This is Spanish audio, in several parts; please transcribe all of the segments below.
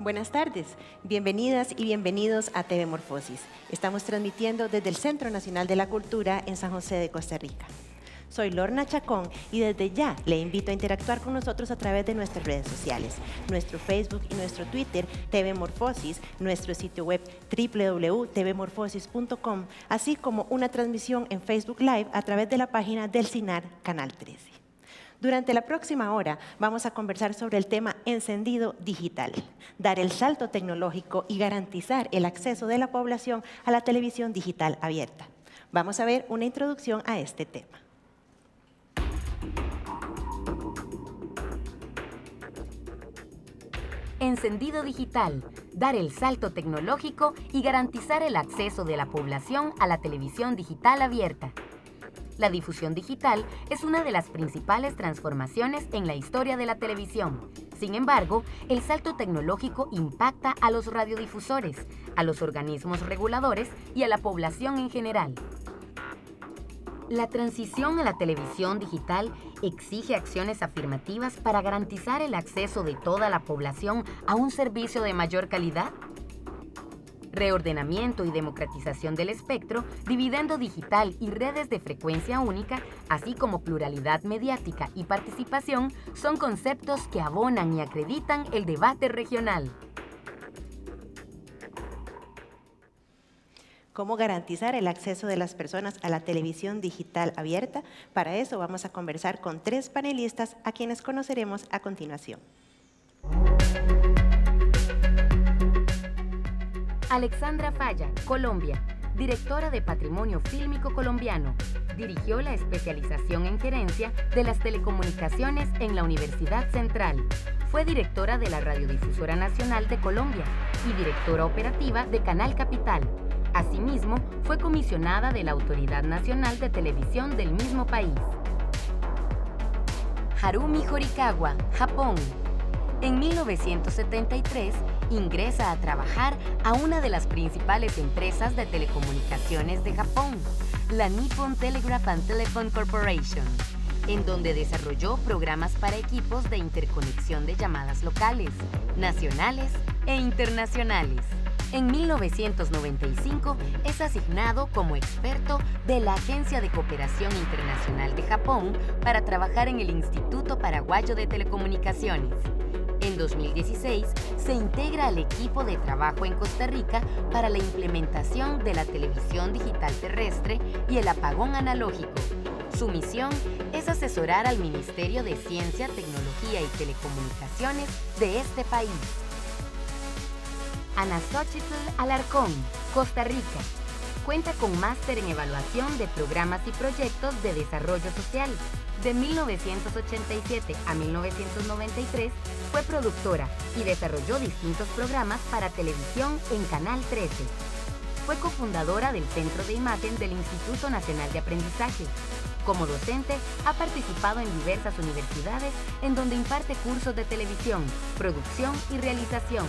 Buenas tardes, bienvenidas y bienvenidos a TV Morfosis. Estamos transmitiendo desde el Centro Nacional de la Cultura en San José de Costa Rica. Soy Lorna Chacón y desde ya le invito a interactuar con nosotros a través de nuestras redes sociales, nuestro Facebook y nuestro Twitter, TV Morfosis, nuestro sitio web www.tvmorfosis.com, así como una transmisión en Facebook Live a través de la página del CINAR Canal 13. Durante la próxima hora vamos a conversar sobre el tema encendido digital, dar el salto tecnológico y garantizar el acceso de la población a la televisión digital abierta. Vamos a ver una introducción a este tema. Encendido digital, dar el salto tecnológico y garantizar el acceso de la población a la televisión digital abierta. La difusión digital es una de las principales transformaciones en la historia de la televisión. Sin embargo, el salto tecnológico impacta a los radiodifusores, a los organismos reguladores y a la población en general. La transición a la televisión digital exige acciones afirmativas para garantizar el acceso de toda la población a un servicio de mayor calidad. Reordenamiento y democratización del espectro, dividendo digital y redes de frecuencia única, así como pluralidad mediática y participación, son conceptos que abonan y acreditan el debate regional. ¿Cómo garantizar el acceso de las personas a la televisión digital abierta? Para eso vamos a conversar con 3 panelistas a quienes conoceremos a continuación. Alexandra Falla, Colombia, directora de Patrimonio Fílmico Colombiano. Dirigió la especialización en gerencia de las telecomunicaciones en la Universidad Central. Fue directora de la Radiodifusora Nacional de Colombia y directora operativa de Canal Capital. Asimismo, fue comisionada de la Autoridad Nacional de Televisión del mismo país. Harumi Horikawa, Japón. En 1973, ingresa a trabajar a una de las principales empresas de telecomunicaciones de Japón, la Nippon Telegraph and Telephone Corporation, en donde desarrolló programas para equipos de interconexión de llamadas locales, nacionales e internacionales. En 1995 es asignado como experto de la Agencia de Cooperación Internacional de Japón para trabajar en el Instituto Paraguayo de Telecomunicaciones. En 2016 se integra al equipo de trabajo en Costa Rica para la implementación de la televisión digital terrestre y el apagón analógico. Su misión es asesorar al Ministerio de Ciencia, Tecnología y Telecomunicaciones de este país. Ana Xochitl Alarcón, Costa Rica. Cuenta con máster en evaluación de programas y proyectos de desarrollo social. De 1987 a 1993 fue productora y desarrolló distintos programas para televisión en Canal 13. Fue cofundadora del Centro de Imagen del Instituto Nacional de Aprendizaje. Como docente, ha participado en diversas universidades en donde imparte cursos de televisión, producción y realización.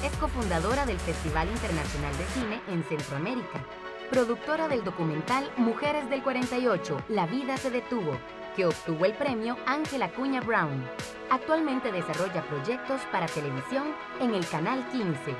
Es cofundadora del Festival Internacional de Cine en Centroamérica. Productora del documental Mujeres del 48, La vida se detuvo, que obtuvo el premio Ángela Acuña Brown. Actualmente desarrolla proyectos para televisión en el Canal 15.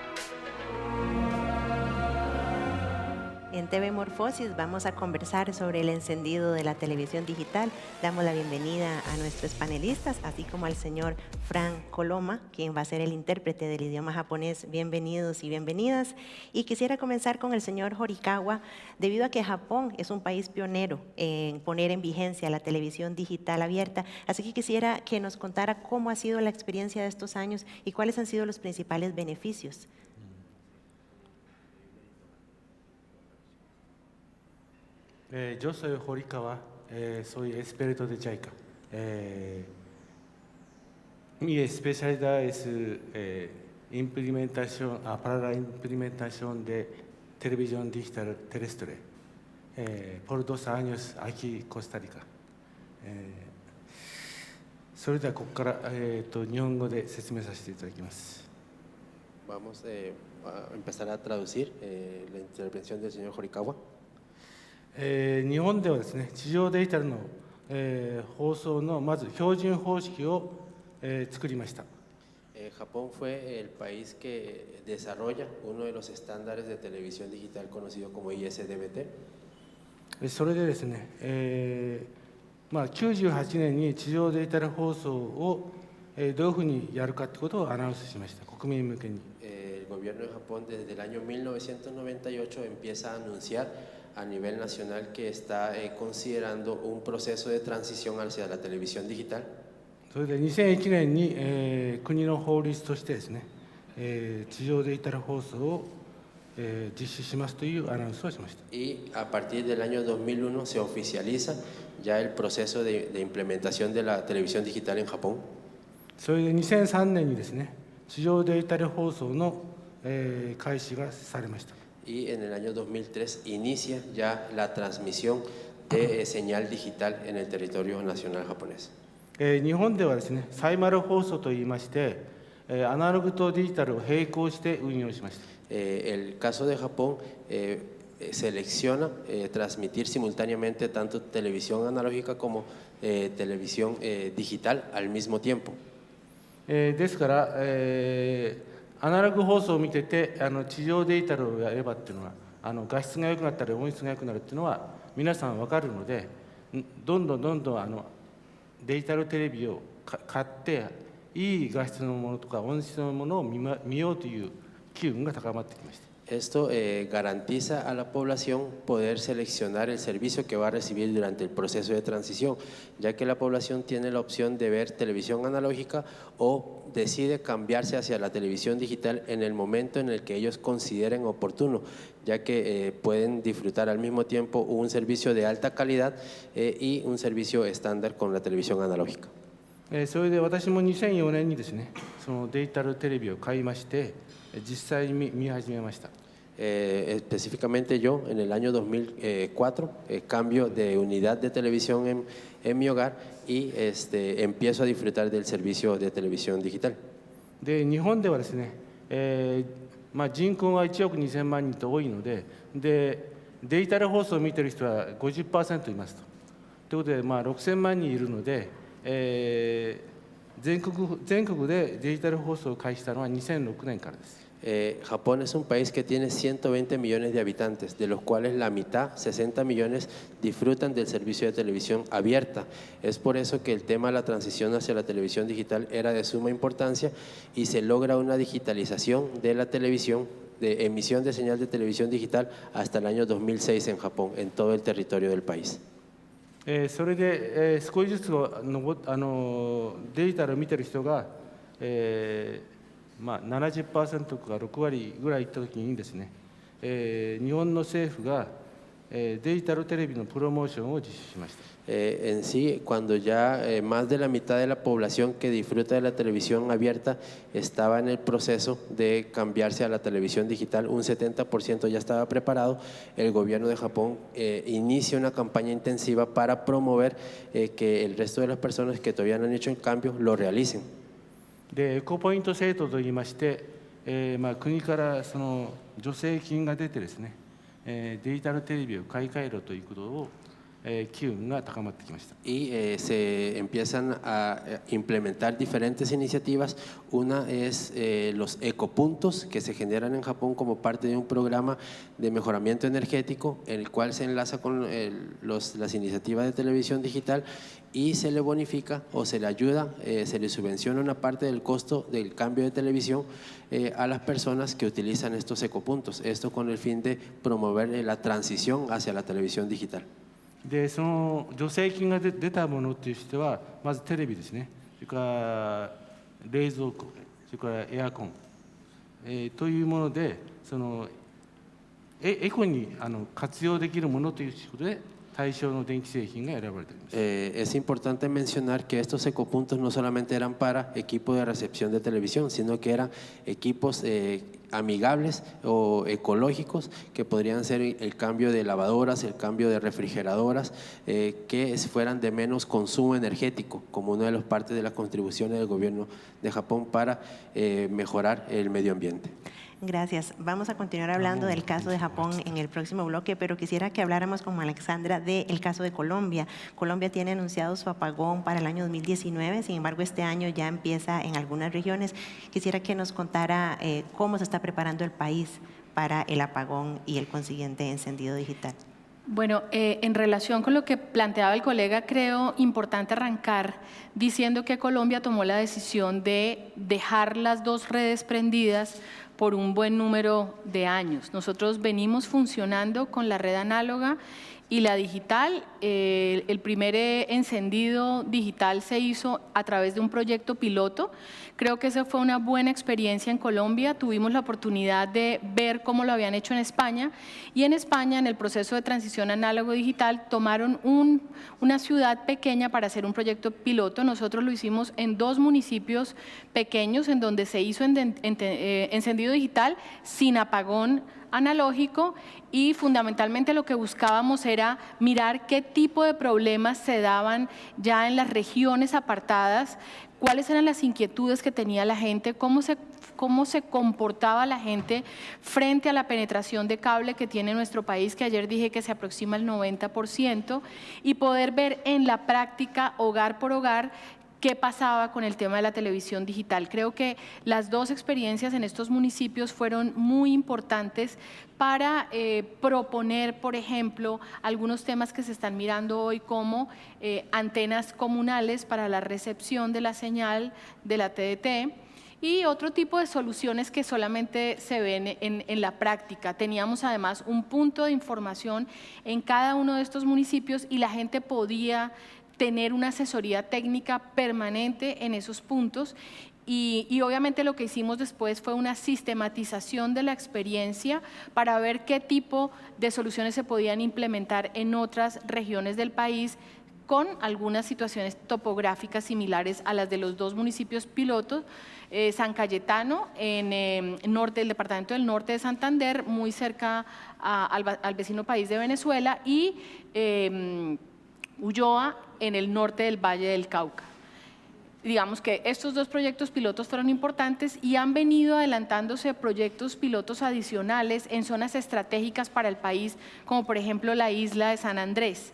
En TV Morfosis vamos a conversar sobre el encendido de la televisión digital. Damos la bienvenida a nuestros panelistas, así como al señor Fran Coloma, quien va a ser el intérprete del idioma japonés. Bienvenidos y bienvenidas. Y quisiera comenzar con el señor Horikawa, debido a que Japón es un país pionero en poner en vigencia la televisión digital abierta. Así que quisiera que nos contara cómo ha sido la experiencia de estos años y cuáles han sido los principales beneficios. Yo soy Horikawa, soy experto de JICA. Mi especialidad es para la implementación de televisión digital terrestre por 2 años aquí en Costa Rica. それではここから、日本語で説明させていただきます。 Vamos a empezar a traducir la intervención del señor Horikawa. 日本ではですね、地上デジタルの、放送のまず標準方式を、作りました。Japón fue el país que desarrolla uno de los estándares de televisión digital conocido como ISDBT. それでですね、98年に地上デジタル放送をどういうふうにやるかということをアナウンスしました、国民向けに。El gobierno de Japón desde el año 1998 empieza a anunciar a nivel nacional que está considerando un proceso de transición hacia la televisión digital. それで2001年に、国の法律としてですね、地上デジタル放送を、実施しますというアナウンスをしました。Y a partir del año 2001 se oficializa ya el proceso de implementación de la televisión digital en Japón. それで2003年にですね、地上デジタル放送の、開始がされました。Y en el año 2003 inicia ya la transmisión de señal digital en el territorio nacional japonés. 日本ではですね、サイマル放送といいまして、アナログとデジタルを並行して運用しました。El caso de Japón selecciona transmitir simultáneamente tanto televisión analógica como televisión digital al mismo tiempo. ですから、アナログ放送を見てて地上デジタルをやればっていうのは画質が良くなったり音質が良くなるっていうのは皆さん分かるので、どんどんデジタルテレビを買っていい画質のものとか音質のものを見ようという機運が高まってきました。Esto garantiza a la población poder seleccionar el servicio que va a recibir durante el proceso de transición, ya que la población tiene la opción de ver televisión analógica o decide cambiarse hacia la televisión digital en el momento en el que ellos consideren oportuno, ya que pueden disfrutar al mismo tiempo un servicio de alta calidad y un servicio estándar con la televisión analógica. それで私も2004年にですね、そのデジタルテレビを買いまして、実際に見始めました。Específicamente yo en el año 2004 cambio de unidad de televisión en mi hogar y empiezo a disfrutar del servicio de televisión digital. で日本ではですね、人口が1億2000万人と多いので、デジタル放送を見ている人は 50% いますと。ということで、6000万人いるので、全国でデジタル放送を開始したのは2006年からです。Japón es un país que tiene 120 millones de habitantes, de los cuales la mitad, 60 millones, disfrutan del servicio de televisión abierta. Es por eso que el tema de la transición hacia la televisión digital era de suma importancia y se logra una digitalización de la televisión, de emisión de señal de televisión digital hasta el año 2006 en Japón, en todo el territorio del país. それで、少しずつデジタルを見ている人が、70% から6割ぐらいいったときにですね、日本の政府がデジタルテレビのプロモーションを実施しました。En sí, cuando ya más de la mitad de la población que disfruta de la televisión abierta estaba en el proceso de cambiarse a la televisión digital, un 70% ya estaba preparado, el gobierno de Japón inicia una campaña intensiva para promover que el resto de las personas que todavía no han hecho el cambio lo realicen. でエコポイント制度といいまして、国からその助成金が出てですね、デジタルテレビを買い替えろということを機運が高まってきました。Y se empiezan a implementar diferentes iniciativas. Una es los ecopuntos que se generan en Japón como parte de un programa de mejoramiento energético, en el cual se enlaza con las iniciativas de televisión digital y se le bonifica o se le ayuda, se le subvenciona una parte del costo del cambio de televisión a las personas que utilizan estos ecopuntos. Esto con el fin de promover la transición hacia la televisión digital. でその助成金が出たものとしてはまずテレビですね、それから冷蔵庫、それからエアコン、というものでそのエコに活用できるものということで対象の電気製品が選ばれています。Es importante mencionar que estos ecopuntos no solamente eran para equipos de recepción de televisión, sino que eran equipos amigables o ecológicos que podrían ser el cambio de lavadoras, el cambio de refrigeradoras, que fueran de menos consumo energético, como una de las partes de las contribuciones del gobierno de Japón para mejorar el medio ambiente. Gracias. Vamos a continuar hablando del caso de Japón en el próximo bloque, pero quisiera que habláramos con Alexandra del caso de Colombia. Colombia tiene anunciado su apagón para el año 2019, sin embargo este año ya empieza en algunas regiones. Quisiera que nos contara cómo se está preparando el país para el apagón y el consiguiente encendido digital. Bueno, en relación con lo que planteaba el colega, creo importante arrancar diciendo que Colombia tomó la decisión de dejar las dos redes prendidas por un buen número de años. Nosotros venimos funcionando con la red análoga y la digital. El primer encendido digital se hizo a través de un proyecto piloto. Creo que esa fue una buena experiencia en Colombia. Tuvimos la oportunidad de ver cómo lo habían hecho en España, y en España, en el proceso de transición análogo-digital, tomaron una ciudad pequeña para hacer un proyecto piloto. Nosotros lo hicimos en 2 municipios pequeños en donde se hizo encendido digital sin apagón analógico, y fundamentalmente lo que buscábamos era mirar qué tipo de problemas se daban ya en las regiones apartadas, cuáles eran las inquietudes que tenía la gente, cómo se comportaba la gente frente a la penetración de cable que tiene nuestro país, que ayer dije que se aproxima al 90%, y poder ver en la práctica, hogar por hogar, qué pasaba con el tema de la televisión digital. Creo que las 2 experiencias en estos municipios fueron muy importantes para proponer, por ejemplo, algunos temas que se están mirando hoy, como antenas comunales para la recepción de la señal de la TDT, y otro tipo de soluciones que solamente se ven en la práctica. Teníamos además un punto de información en cada uno de estos municipios, y la gente podía tener una asesoría técnica permanente en esos puntos, y obviamente lo que hicimos después fue una sistematización de la experiencia para ver qué tipo de soluciones se podían implementar en otras regiones del país, con algunas situaciones topográficas similares a las de los 2 municipios pilotos. San Cayetano, en el departamento del norte de Santander, muy cerca al vecino país de Venezuela, y Ulloa, en el norte del Valle del Cauca. Digamos que estos 2 proyectos pilotos fueron importantes, y han venido adelantándose proyectos pilotos adicionales en zonas estratégicas para el país, como por ejemplo la isla de San Andrés.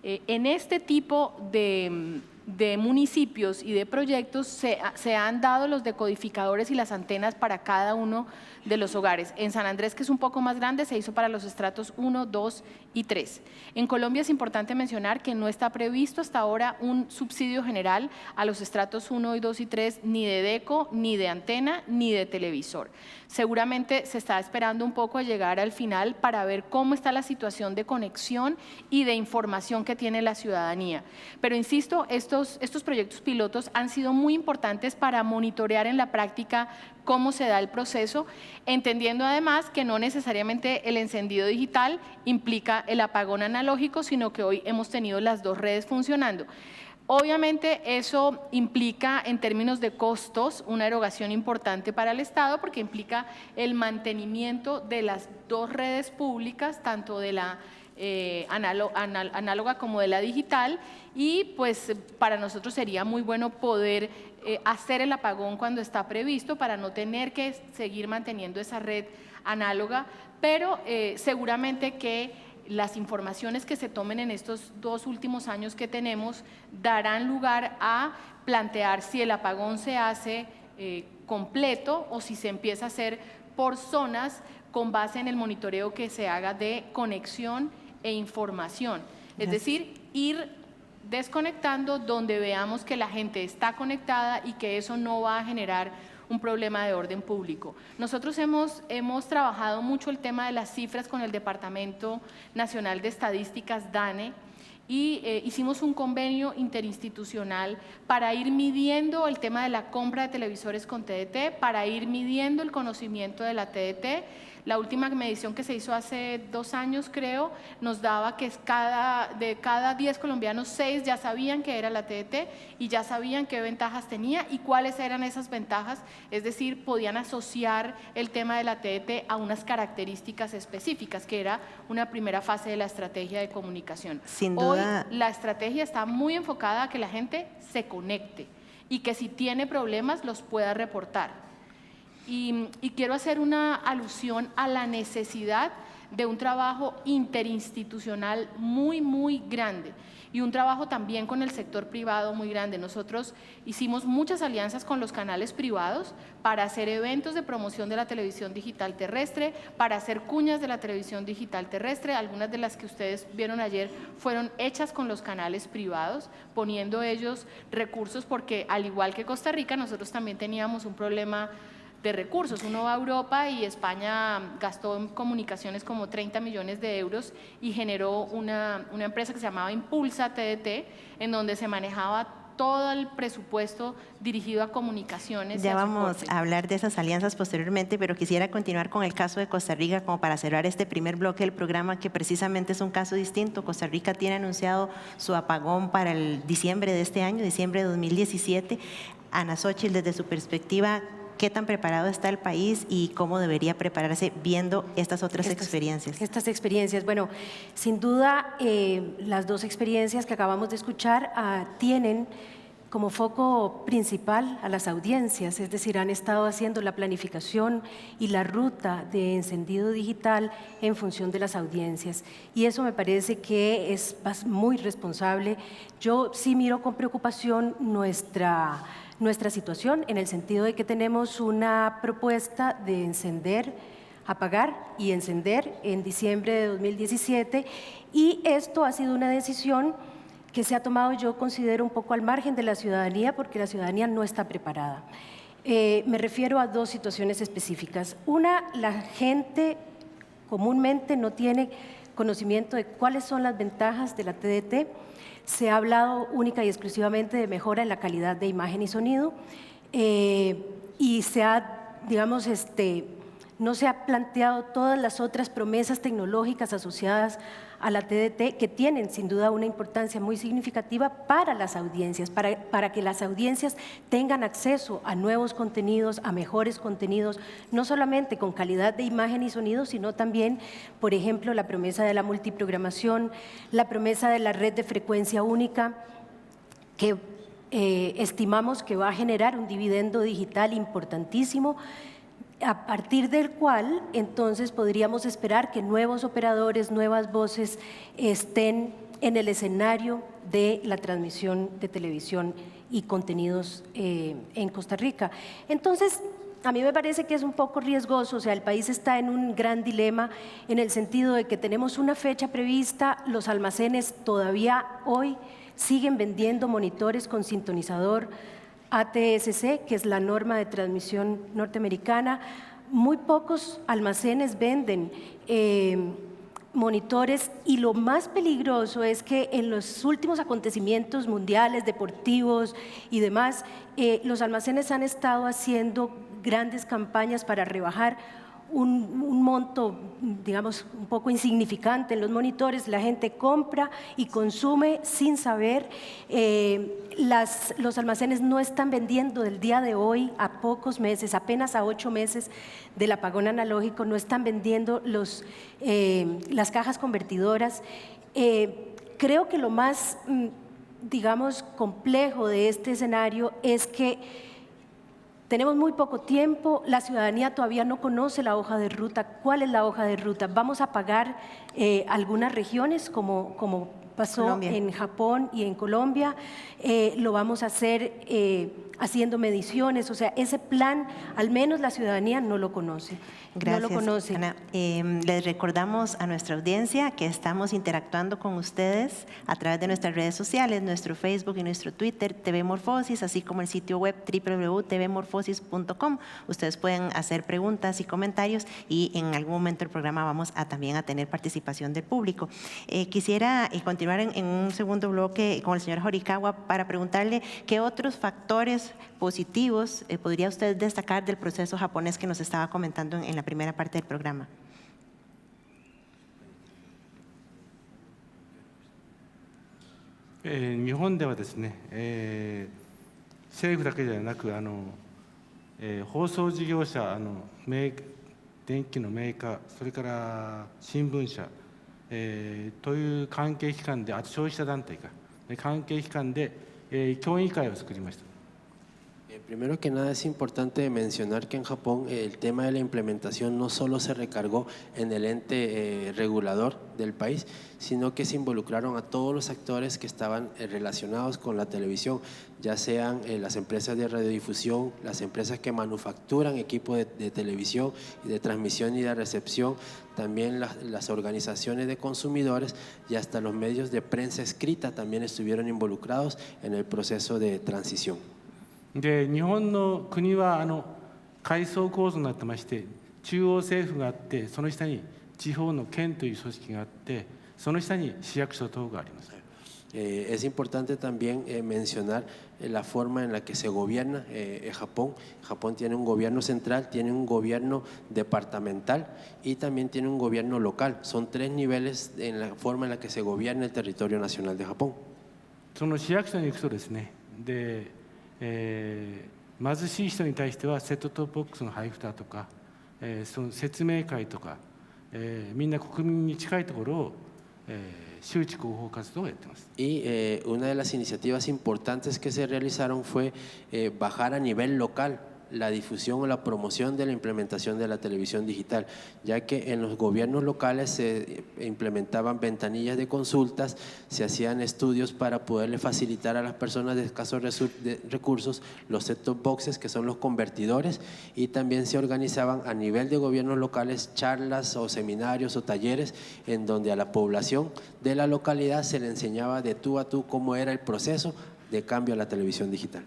En este tipo de municipios y de proyectos se han dado los decodificadores y las antenas para cada uno de los hogares. En San Andrés, que es un poco más grande, se hizo para los estratos 1, 2 y 3. En Colombia es importante mencionar que no está previsto hasta ahora un subsidio general a los estratos 1, 2 y 3, ni de deco, ni de antena, ni de televisor. Seguramente se está esperando un poco a llegar al final para ver cómo está la situación de conexión y de información que tiene la ciudadanía. Pero insisto, estos proyectos pilotos han sido muy importantes para monitorear en la práctica cómo se da el proceso, entendiendo además que no necesariamente el encendido digital implica el apagón analógico, sino que hoy hemos tenido las 2 redes funcionando. Obviamente eso implica, en términos de costos, una erogación importante para el Estado, porque implica el mantenimiento de las 2 redes públicas, tanto de la análoga como de la digital, y pues para nosotros sería muy bueno poder hacer el apagón cuando está previsto, para no tener que seguir manteniendo esa red análoga, pero seguramente que las informaciones que se tomen en estos 2 últimos años que tenemos darán lugar a plantear si el apagón se hace completo o si se empieza a hacer por zonas, con base en el monitoreo que se haga de conexión e información. Es decir, ir desconectando donde veamos que la gente está conectada y que eso no va a generar un problema de orden público. Nosotros hemos trabajado mucho el tema de las cifras con el Departamento Nacional de Estadísticas, DANE, y hicimos un convenio interinstitucional para ir midiendo el tema de la compra de televisores con TDT, para ir midiendo el conocimiento de la TDT. La última medición que se hizo hace 2 años, creo, nos daba que de cada 10 colombianos, 6 ya sabían que era la TDT y ya sabían qué ventajas tenía y cuáles eran esas ventajas, es decir, podían asociar el tema de la TDT a unas características específicas, que era una primera fase de la estrategia de comunicación. Sin duda. Hoy la estrategia está muy enfocada a que la gente se conecte y que si tiene problemas los pueda reportar. Y quiero hacer una alusión a la necesidad de un trabajo interinstitucional muy grande y un trabajo también con el sector privado muy grande. Nosotros hicimos muchas alianzas con los canales privados para hacer eventos de promoción de la televisión digital terrestre, para hacer cuñas de la televisión digital terrestre. Algunas de las que ustedes vieron ayer fueron hechas con los canales privados, poniendo ellos recursos, porque al igual que Costa Rica, nosotros también teníamos un problema de recursos. Uno va a Europa y España gastó en comunicaciones como 30 millones de euros y generó una empresa que se llamaba Impulsa TDT, en donde se manejaba todo el presupuesto dirigido a comunicaciones. Ya vamos a hablar de esas alianzas posteriormente, pero quisiera continuar con el caso de Costa Rica como para cerrar este primer bloque del programa, que precisamente es un caso distinto. Costa Rica tiene anunciado su apagón para el diciembre de este año, diciembre de 2017. Ana Xóchitl, desde su perspectiva, ¿qué tan preparado está el país y cómo debería prepararse viendo estas otras experiencias? Estas experiencias, bueno, sin duda las dos experiencias que acabamos de escuchar tienen como foco principal a las audiencias, es decir, han estado haciendo la planificación y la ruta de encendido digital en función de las audiencias. Y eso me parece que es muy responsable. Yo sí miro con preocupación nuestra situación, en el sentido de que tenemos una propuesta de encender, apagar y encender en diciembre de 2017, y esto ha sido una decisión que se ha tomado, yo considero, un poco al margen de la ciudadanía, porque la ciudadanía no está preparada. Me refiero a dos situaciones específicas. Una, la gente comúnmente no tiene conocimiento de cuáles son las ventajas de la TDT. Se ha hablado única y exclusivamente de mejora en la calidad de imagen y sonido, y se ha, digamos, no se ha planteado todas las otras promesas tecnológicas asociadas a la TDT, que tienen sin duda una importancia muy significativa para las audiencias, para que las audiencias tengan acceso a nuevos contenidos, a mejores contenidos, no solamente con calidad de imagen y sonido, sino también, por ejemplo, la promesa de la multiprogramación, la promesa de la red de frecuencia única, que estimamos que va a generar un dividendo digital importantísimo, a partir del cual entonces podríamos esperar que nuevos operadores, nuevas voces estén en el escenario de la transmisión de televisión y contenidos en Costa Rica. Entonces, a mí me parece que es un poco riesgoso, o sea, el país está en un gran dilema en el sentido de que tenemos una fecha prevista, los almacenes todavía hoy siguen vendiendo monitores con sintonizador ATSC, que es la norma de transmisión norteamericana. Muy pocos almacenes venden monitores, y lo más peligroso es que en los últimos acontecimientos mundiales, deportivos y demás, los almacenes han estado haciendo grandes campañas para rebajar un monto, digamos, un poco insignificante en los monitores. La gente compra y consume sin saber. Los almacenes no están vendiendo del día de hoy, a pocos meses, apenas a 8 meses del apagón analógico, no están vendiendo las cajas convertidoras. Creo que lo más, digamos, complejo de este escenario es que tenemos muy poco tiempo, la ciudadanía todavía no conoce la hoja de ruta. ¿Cuál es la hoja de ruta? Vamos a pagar algunas regiones, como pasó Colombia, en Japón y en Colombia. Lo vamos a hacer haciendo mediciones, o sea, ese plan, al menos la ciudadanía no lo conoce. Gracias, no lo conoce. Ana. Les recordamos a nuestra audiencia que estamos interactuando con ustedes a través de nuestras redes sociales, nuestro Facebook y nuestro Twitter, TV Morfosis, así como el sitio web www.tvmorfosis.com. Ustedes pueden hacer preguntas y comentarios, y en algún momento del programa vamos también a tener participación del público. Quisiera continuar en un segundo bloque con el señor Horikawa para preguntarle qué otros factores positivos podría usted destacar del proceso japonés que nos estaba comentando en la primera parte del programa. 日本ではですね、政府だけではなく放送事業者、電気のメーカー、それから新聞社、という関係機関で、あと消費者団体か関係機関で、協議会を作りました。Primero que nada es importante mencionar que en Japón el tema de la implementación no solo se recargó en el ente regulador del país, sino que se involucraron a todos los actores que estaban relacionados con la televisión, ya sean las empresas de radiodifusión, las empresas que manufacturan equipo de televisión y de transmisión y de recepción, también las organizaciones de consumidores y hasta los medios de prensa escrita también estuvieron involucrados en el proceso de transición. で日本の国は階層構造になってまして、中央政府があって、その下に地方の県という組織があって、その下に市役所等があります。Es importante también mencionar la forma en la que se gobierna Japón. Japón tiene un gobierno central, tiene un gobierno departamental y también tiene un gobierno local. Son tres niveles en la forma en la que se gobierna el territorio nacional de Japón. その市役所に行くとですね、貧しい人に対してはセットトップボックスの配布だとか、その説明会とか、みんな国民に近いところを、周知広報活動をやっています。Y una de las iniciativas importantes que se realizaron fue bajar a nivel local la difusión o la promoción de la implementación de la televisión digital, ya que en los gobiernos locales se implementaban ventanillas de consultas, se hacían estudios para poderle facilitar a las personas de escasos recursos los set-top boxes, que son los convertidores, y también se organizaban a nivel de gobiernos locales charlas o seminarios o talleres en donde a la población de la localidad se le enseñaba de tú a tú cómo era el proceso de cambio a la televisión digital.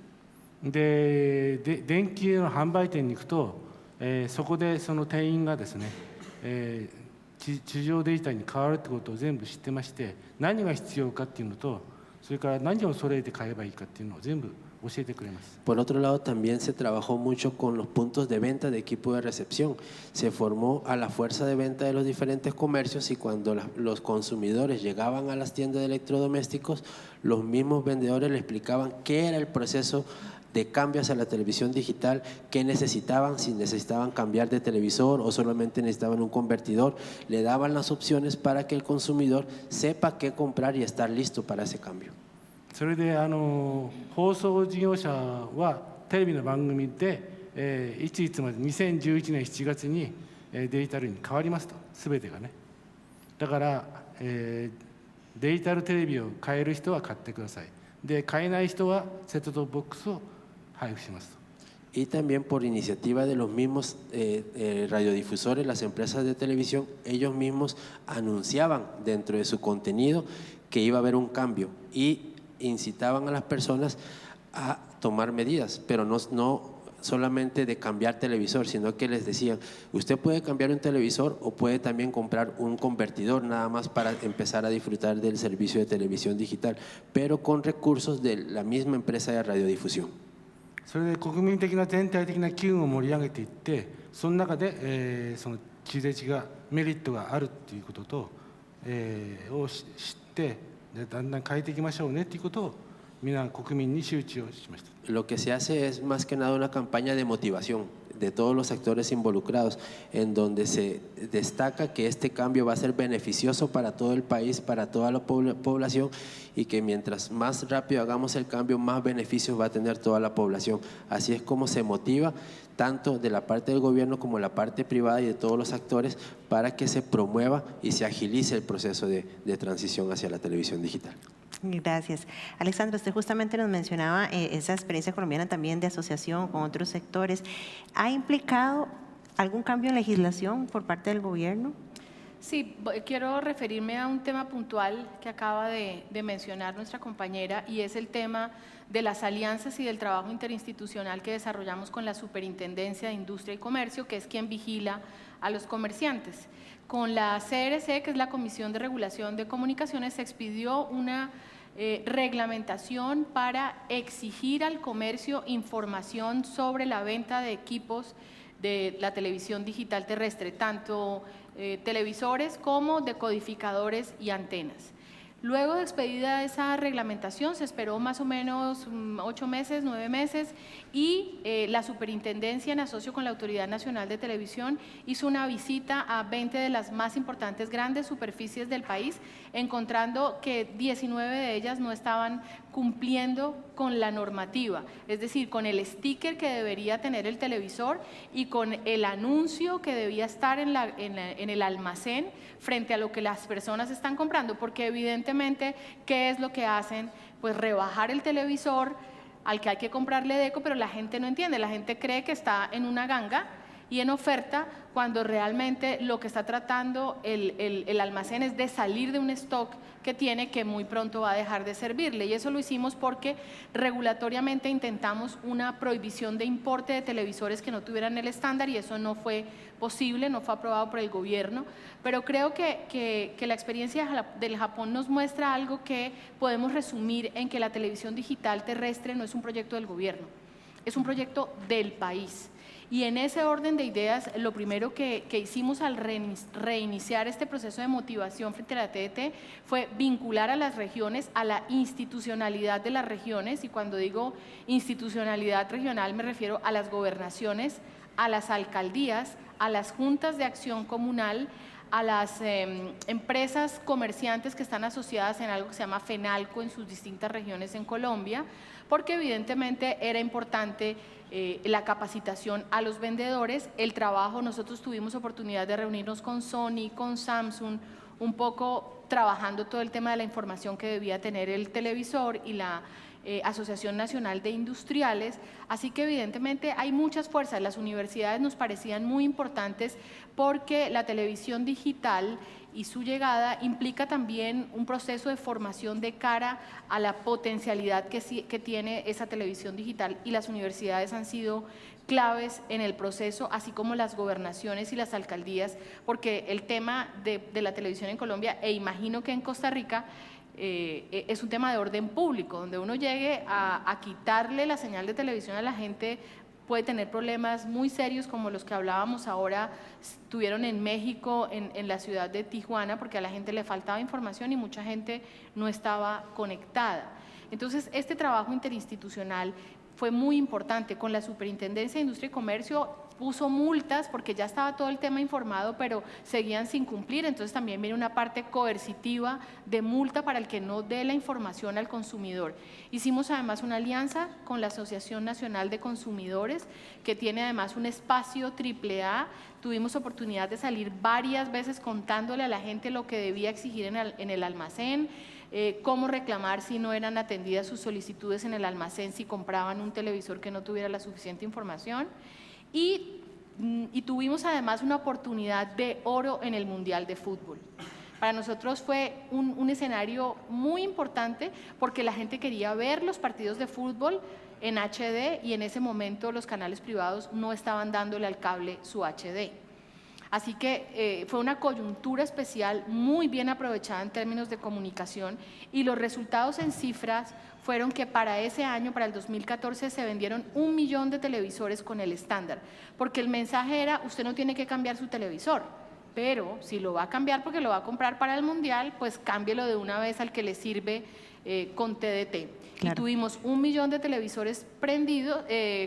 で電気の販売店に行くと、そこでその店員がですね、地上デジタルに変わるってことを全部知ってまして、何が必要かっていうのと、それから何を揃えて買えばいいかっていうのを全部教えてくれます。 Por otro lado, también se trabajó mucho con los puntos de venta de equipo de recepción. Se formó a la fuerza de venta de los diferentes comercios y cuando los consumidores llegaban a las tiendas de electrodomésticos, los mismos vendedores le explicaban qué era el proceso de cambio hacia la televisión digital, qué necesitaban, si necesitaban cambiar de televisor o solamente necesitaban un convertidor. Le daban las opciones para que el consumidor sepa qué comprar y estar listo para ese cambio. それで放送事業者はテレビの番組で、いついつまで2011年7月にデジタルに変わりますと、全てがね。だから、デジタルテレビを買える人は買ってください。で買えない人はセットトップボックスを配布しますと。 Y también por iniciativa de los mismos radiodifusores, las empresas de televisión, ellos mismos anunciaban dentro de su contenido que iba a haber un cambio y incitaban a las personas a tomar medidas, pero no solamente de cambiar televisor, sino que les decían, usted puede cambiar un televisor o puede también comprar un convertidor nada más para empezar a disfrutar del servicio de televisión digital, pero con recursos de la misma empresa de radiodifusión. それで国民的な全体的な機運を盛り上げていって、その中で、その地デジがメリットがあるっていうことと、を知ってでだんだん変えていきましょうねっていうことを皆国民に周知をしました。 Lo que se hace es más que nada una campaña de motivación de todos los actores involucrados, en donde se destaca que este cambio va a ser beneficioso para todo el país, para toda la población, y que mientras más rápido hagamos el cambio, más beneficios va a tener toda la población. Así es como se motiva tanto de la parte del gobierno como de la parte privada y de todos los actores para que se promueva y se agilice el proceso de transición hacia la televisión digital. Gracias. Alexandra, usted justamente nos mencionaba esa experiencia colombiana también de asociación con otros sectores. ¿Ha implicado algún cambio en legislación por parte del gobierno? Sí, quiero referirme a un tema puntual que acaba de mencionar nuestra compañera y es el tema de las alianzas y del trabajo interinstitucional que desarrollamos con la Superintendencia de Industria y Comercio, que es quien vigila a los comerciantes. Con la CRC, que es la Comisión de Regulación de Comunicaciones, se expidió una reglamentación para exigir al comercio información sobre la venta de equipos de la televisión digital terrestre, tanto televisores como decodificadores y antenas. Luego de expedida esa reglamentación, se esperó más o menos 8 meses, 9 meses, y la superintendencia, en asocio con la Autoridad Nacional de Televisión, hizo una visita a 20 de las más importantes grandes superficies del país, encontrando que 19 de ellas no estaban cumpliendo con la normativa, es decir, con el sticker que debería tener el televisor y con el anuncio que debía estar en el almacén frente a lo que las personas están comprando, porque evidentemente, ¿qué es lo que hacen? Pues rebajar el televisor al que hay que comprarle deco, pero la gente no entiende, la gente cree que está en una ganga y en oferta, cuando realmente lo que está tratando el almacén es de salir de un stock que tiene, que muy pronto va a dejar de servirle. Y eso lo hicimos porque regulatoriamente intentamos una prohibición de importe de televisores que no tuvieran el estándar, y eso no fue posible, no fue aprobado por el gobierno. Pero creo que la experiencia del Japón nos muestra algo que podemos resumir en que la televisión digital terrestre no es un proyecto del gobierno, es un proyecto del país. Y en ese orden de ideas, lo primero que hicimos al reiniciar este proceso de motivación frente a la TDT fue vincular a las regiones a la institucionalidad de las regiones, y cuando digo institucionalidad regional me refiero a las gobernaciones, a las alcaldías, a las juntas de acción comunal, a las empresas comerciantes que están asociadas en algo que se llama FENALCO en sus distintas regiones en Colombia, porque evidentemente era importante la capacitación a los vendedores, el trabajo. Nosotros tuvimos oportunidad de reunirnos con Sony, con Samsung, un poco trabajando todo el tema de la información que debía tener el televisor y la Asociación Nacional de Industriales, así que evidentemente hay muchas fuerzas. Las universidades nos parecían muy importantes porque la televisión digital y su llegada implica también un proceso de formación de cara a la potencialidad que tiene esa televisión digital, y las universidades han sido claves en el proceso, así como las gobernaciones y las alcaldías, porque el tema de la televisión en Colombia, e imagino que en Costa Rica, es un tema de orden público. Donde uno llegue a quitarle la señal de televisión a la gente puede tener problemas muy serios, como los que hablábamos ahora, tuvieron en México, en la ciudad de Tijuana, porque a la gente le faltaba información y mucha gente no estaba conectada. Entonces, este trabajo interinstitucional fue muy importante. Con la Superintendencia de Industria y Comercio puso multas porque ya estaba todo el tema informado, pero seguían sin cumplir. Entonces también viene una parte coercitiva de multa para el que no dé la información al consumidor. Hicimos además una alianza con la Asociación Nacional de Consumidores, que tiene además un espacio AAA. Tuvimos oportunidad de salir varias veces contándole a la gente lo que debía exigir en el almacén, cómo reclamar si no eran atendidas sus solicitudes en el almacén, si compraban un televisor que no tuviera la suficiente información. Y tuvimos además una oportunidad de oro en el Mundial de Fútbol. Para nosotros fue un escenario muy importante porque la gente quería ver los partidos de fútbol en HD, y en ese momento los canales privados no estaban dándole al cable su HD. Así que fue una coyuntura especial muy bien aprovechada en términos de comunicación, y los resultados en cifras fueron que para ese año, para el 2014, se vendieron 1 millón de televisores con el estándar, porque el mensaje era: usted no tiene que cambiar su televisor, pero si lo va a cambiar porque lo va a comprar para el Mundial, pues cámbielo de una vez al que le sirve con TDT. Claro. Y tuvimos 1 millón de televisores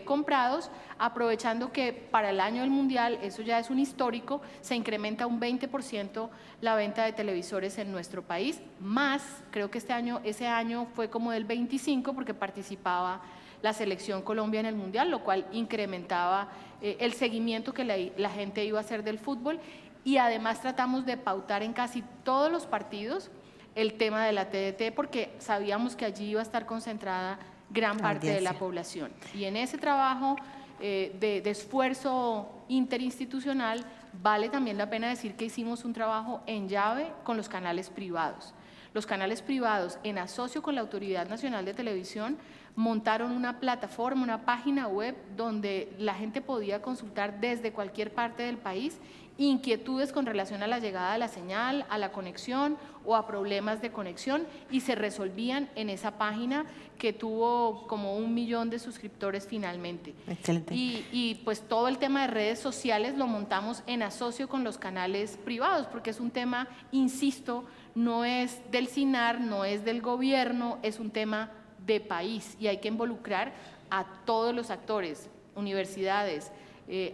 comprados, aprovechando que para el año del Mundial, eso ya es un histórico, se incrementa un 20% la venta de televisores en nuestro país, más creo que ese año fue como del 25%, porque participaba la selección Colombia en el Mundial, lo cual incrementaba el seguimiento que la gente iba a hacer del fútbol. Y además tratamos de pautar en casi todos los partidos el tema de la TDT, porque sabíamos que allí iba a estar concentrada gran parte de la población. Y en ese trabajo de esfuerzo interinstitucional, vale también la pena decir que hicimos un trabajo en llave con los canales privados. Los canales privados, en asocio con la Autoridad Nacional de Televisión, montaron una plataforma, una página web donde la gente podía consultar desde cualquier parte del país inquietudes con relación a la llegada de la señal, a la conexión o a problemas de conexión, y se resolvían en esa página, que tuvo como 1 millón de suscriptores finalmente. Excelente. Y pues todo el tema de redes sociales lo montamos en asocio con los canales privados, porque es un tema, insisto, no es del SINAR, no es del gobierno, es un tema de país y hay que involucrar a todos los actores, universidades,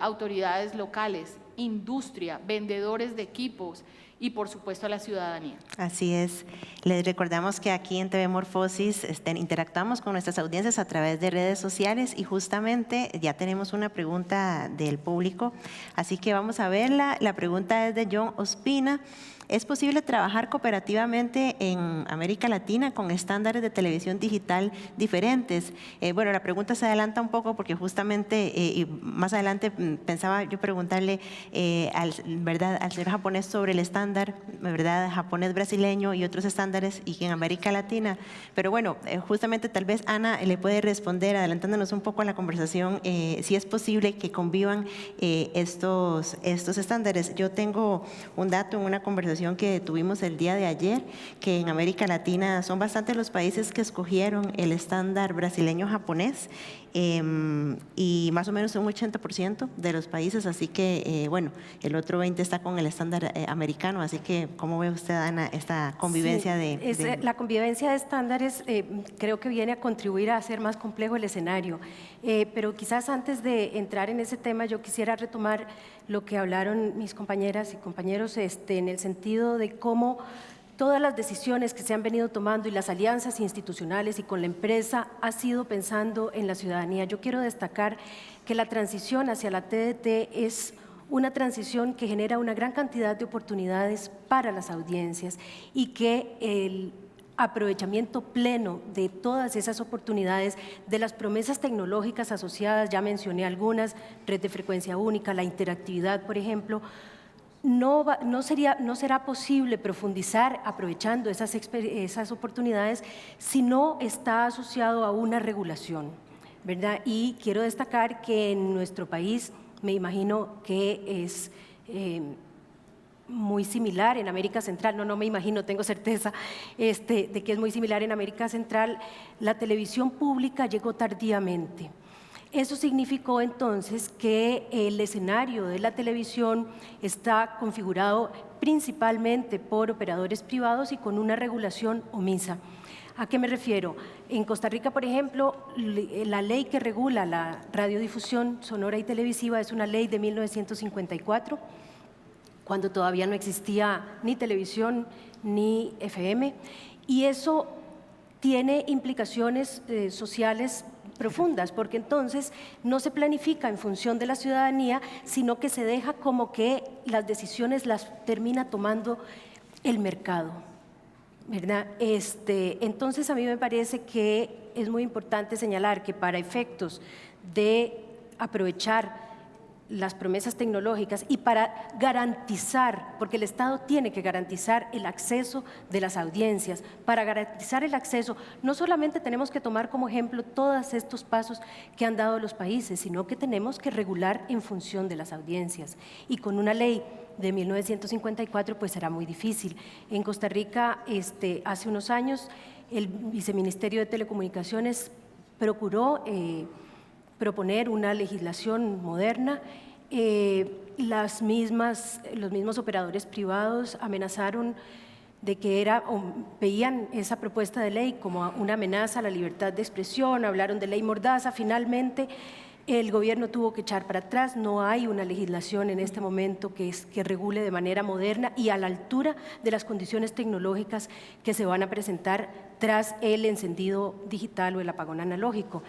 autoridades locales, industria, vendedores de equipos y por supuesto a la ciudadanía. Así es. Les recordamos que aquí en TV Morfosis interactuamos con nuestras audiencias a través de redes sociales y justamente ya tenemos una pregunta del público, así que vamos a verla. La pregunta es de John Ospina. ¿Es posible trabajar cooperativamente en América Latina con estándares de televisión digital diferentes? Bueno, la pregunta se adelanta un poco porque justamente y más adelante pensaba yo preguntarle al señor japonés sobre el estándar, ¿verdad?, japonés brasileño y otros estándares y en América Latina. Pero bueno, justamente tal vez Ana le puede responder, adelantándonos un poco a la conversación, si es posible que convivan estos estándares. Yo tengo un dato en una conversación que tuvimos el día de ayer, que en América Latina son bastantes los países que escogieron el estándar brasileño-japonés y más o menos un 80% de los países, así que bueno, el otro 20% está con el estándar americano, así que ¿cómo ve usted, Ana, esta convivencia La convivencia de estándares creo que viene a contribuir a hacer más complejo el escenario, pero quizás antes de entrar en ese tema yo quisiera retomar lo que hablaron mis compañeras y compañeros en el sentido de cómo todas las decisiones que se han venido tomando y las alianzas institucionales y con la empresa ha sido pensando en la ciudadanía. Yo quiero destacar que la transición hacia la TDT es una transición que genera una gran cantidad de oportunidades para las audiencias y que el aprovechamiento pleno de todas esas oportunidades, de las promesas tecnológicas asociadas, ya mencioné algunas, red de frecuencia única, la interactividad, por ejemplo, no será posible profundizar aprovechando esas oportunidades si no está asociado a una regulación, ¿verdad? Y quiero destacar que en nuestro país, me imagino que es muy similar en América Central, no me imagino, tengo certeza de que es muy similar en América Central, la televisión pública llegó tardíamente. Eso significó entonces que el escenario de la televisión está configurado principalmente por operadores privados y con una regulación omisa. ¿A qué me refiero? En Costa Rica, por ejemplo, la ley que regula la radiodifusión sonora y televisiva es una ley de 1954, cuando todavía no existía ni televisión ni FM, y eso tiene implicaciones sociales profundas, porque entonces no se planifica en función de la ciudadanía, sino que se deja como que las decisiones las termina tomando el mercado, ¿verdad? Entonces a mí me parece que es muy importante señalar que para efectos de aprovechar las promesas tecnológicas y para garantizar, porque el Estado tiene que garantizar el acceso de las audiencias, para garantizar el acceso no solamente tenemos que tomar como ejemplo todos estos pasos que han dado los países, sino que tenemos que regular en función de las audiencias y con una ley de 1954 pues será muy difícil. En Costa Rica hace unos años el Viceministerio de Telecomunicaciones procuró proponer una legislación moderna. Los mismos operadores privados amenazaron de que veían esa propuesta de ley como una amenaza a la libertad de expresión, hablaron de ley mordaza. Finalmente el gobierno tuvo que echar para atrás, no hay una legislación en este momento que regule de manera moderna y a la altura de las condiciones tecnológicas que se van a presentar tras el encendido digital o el apagón analógico.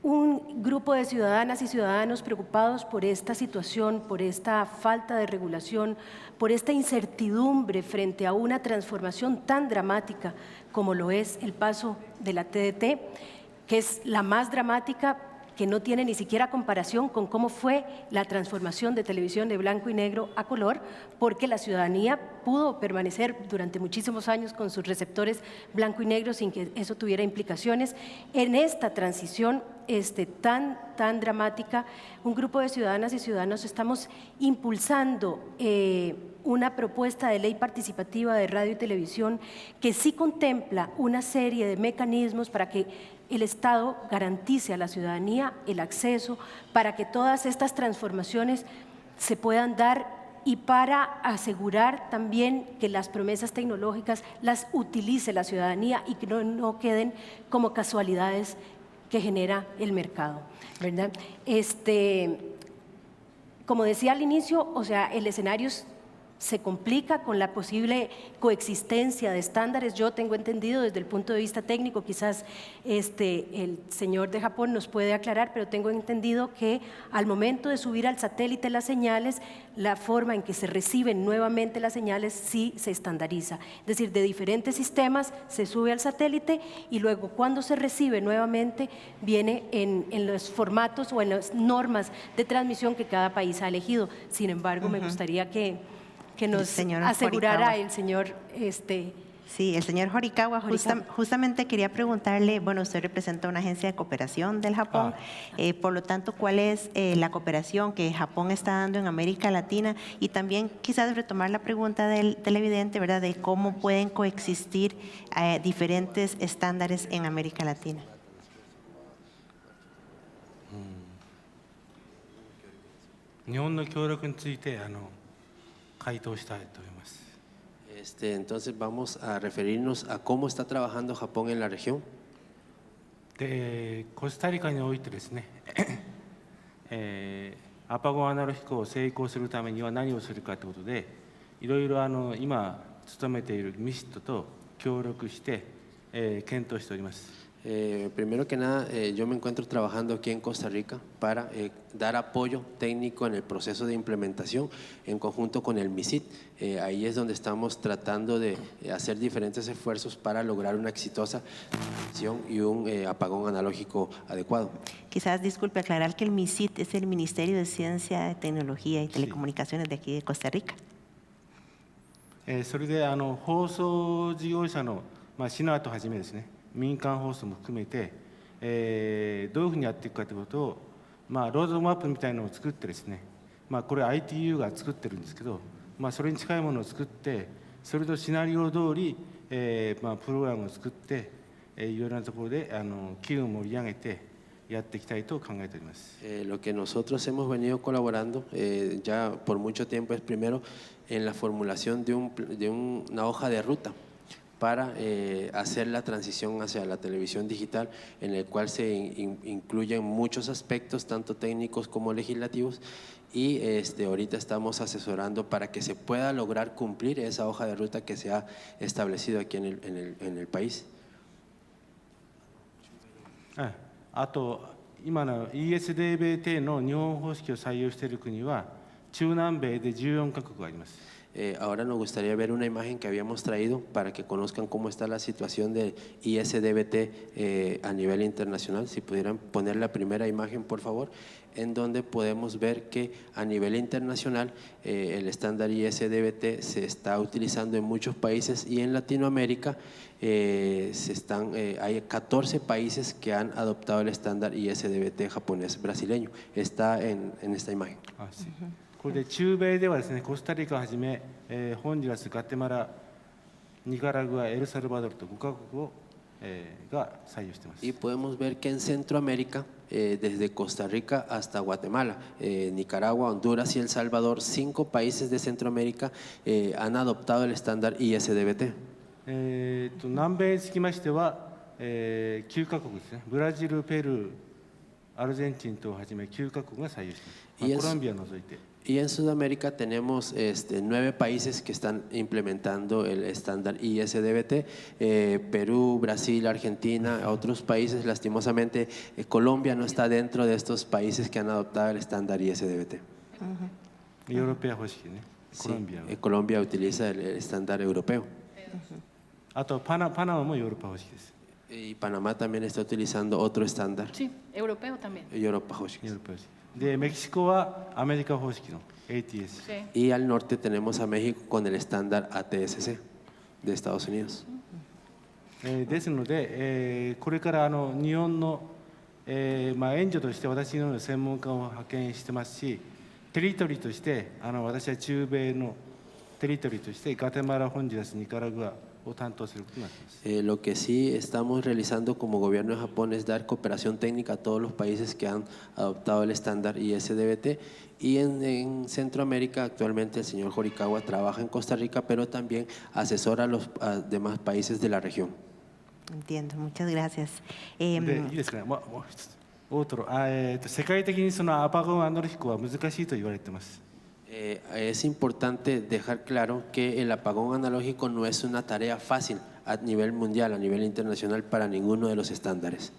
Un grupo de ciudadanas y ciudadanos preocupados por esta situación, por esta falta de regulación, por esta incertidumbre frente a una transformación tan dramática como lo es el paso de la TDT, que es la más dramática, que no tiene ni siquiera comparación con cómo fue la transformación de televisión de blanco y negro a color, porque la ciudadanía pudo permanecer durante muchísimos años con sus receptores blanco y negro sin que eso tuviera implicaciones. En esta transición tan dramática, un grupo de ciudadanas y ciudadanos estamos impulsando una propuesta de ley participativa de radio y televisión que sí contempla una serie de mecanismos para que el Estado garantice a la ciudadanía el acceso, para que todas estas transformaciones se puedan dar y para asegurar también que las promesas tecnológicas las utilice la ciudadanía y que no queden como casualidades que genera el mercado, ¿verdad? Como decía al inicio, o sea, el escenario se complica con la posible coexistencia de estándares. Yo tengo entendido desde el punto de vista técnico, quizás el señor de Japón nos puede aclarar, pero tengo entendido que al momento de subir al satélite las señales, la forma en que se reciben nuevamente las señales sí se estandariza. Es decir, de diferentes sistemas se sube al satélite y luego cuando se recibe nuevamente viene en los formatos o en las normas de transmisión que cada país ha elegido. Sin embargo, me gustaría que nos señor asegurara Horikawa. el señor Sí, el señor Horikawa, justamente quería preguntarle, bueno, usted representa una agencia de cooperación del Japón, por lo tanto, ¿cuál es la cooperación que Japón está dando en América Latina? Y también quizás retomar la pregunta del televidente, ¿verdad?, de cómo pueden coexistir diferentes estándares en América Latina. 日本の協力について回答したいと思います。 Entonces vamos a referirnos a cómo está trabajando Japón en la región. でコスタリカにおいてですね、アパゴアナロ飛行を成功するためには何をするかということで、いろいろ今勤めているミシットと協力して、検討しております。 Primero que nada, yo me encuentro trabajando aquí en Costa Rica para dar apoyo técnico en el proceso de implementación en conjunto con el MISIT. Ahí es donde estamos tratando de hacer diferentes esfuerzos para lograr una exitosa transición y un apagón analógico adecuado. Quizás, disculpe, aclarar que el MISIT es el Ministerio de Ciencia, Tecnología y Telecomunicaciones de aquí de Costa Rica. それで放送事業者のシナートはじめですね、民間放送も含めて、どういうふうにやっていくかということを、ロードマップみたいなのを作ってですね、これ ITU が作ってるんですけど、それに近いものを作って、それとシナリオ通り、プログラムを作って、いろいろなところで機運を盛り上げてやっていきたいと考えております。Lo que nosotros hemos venido colaborando ya por mucho tiempo es primero en la formulación de una hoja de ruta para hacer la transición hacia la televisión digital, en el cual se incluyen muchos aspectos, tanto técnicos como legislativos, y ahorita estamos asesorando para que se pueda lograr cumplir esa hoja de ruta que se ha establecido aquí en el país. あと、今の ESDBT の日本方式を採用している国は、中南米で14カ国あります。 Ahora nos gustaría ver una imagen que habíamos traído para que conozcan cómo está la situación de ISDBT a nivel internacional. Si pudieran poner la primera imagen, por favor, en donde podemos ver que a nivel internacional el estándar ISDBT se está utilizando en muchos países y en Latinoamérica hay 14 países que han adoptado el estándar ISDBT japonés brasileño. Está en esta imagen. これで中米ではですね、コスタリカをはじめ、ホンジュラス、ガテマラ、ニカラグア、エルサルバドルと5カ国が採用しています。 Y podemos ver que en Centroamérica, desde Costa Rica hasta Guatemala, Nicaragua, Honduras y El Salvador, 5 países de Centroamérica han adoptado el estándar ISDBT. 南米につきましては、9カ国ですね、ブラジル、ペルー、アルゼンチン等をはじめ9カ国が採用しています。コロンビアを除いて。 Y en Sudamérica tenemos 9 países que están implementando el estándar ISDBT, Perú, Brasil, Argentina, otros países. Lastimosamente, Colombia no está dentro de estos países que han adoptado el estándar ISDBT. Sí, Colombia utiliza el estándar europeo. Y Panamá también está utilizando otro estándar. Sí, europeo también. Europa. でメキシコはアメリカ方式の ATS。 Y al norte tenemos a México con el estándar ATSC de Estados Unidos. ですので、これから日本の、援助として私のような専門家を派遣してますし、テリトリーとして私は中米のテリトリーとしてガテマラ、ホンジュラス、ニカラグア、を担当することになっています。Lo que sí estamos realizando como gobierno de Japón es dar cooperación técnica a todos los países que han adoptado el estándar ISDBT, y en Centroamérica actualmente el señor Horikawa trabaja en Costa Rica, pero también asesora a los demás países de la región. Entiendo, muchas gracias. でいいですかね、もう一つ大トロ、世界的にそのアパゴンアナロ飛行は難しいと言われています。Es importante dejar claro que el apagón analógico no es una tarea fácil a nivel mundial, a nivel internacional, para ninguno de los estándares.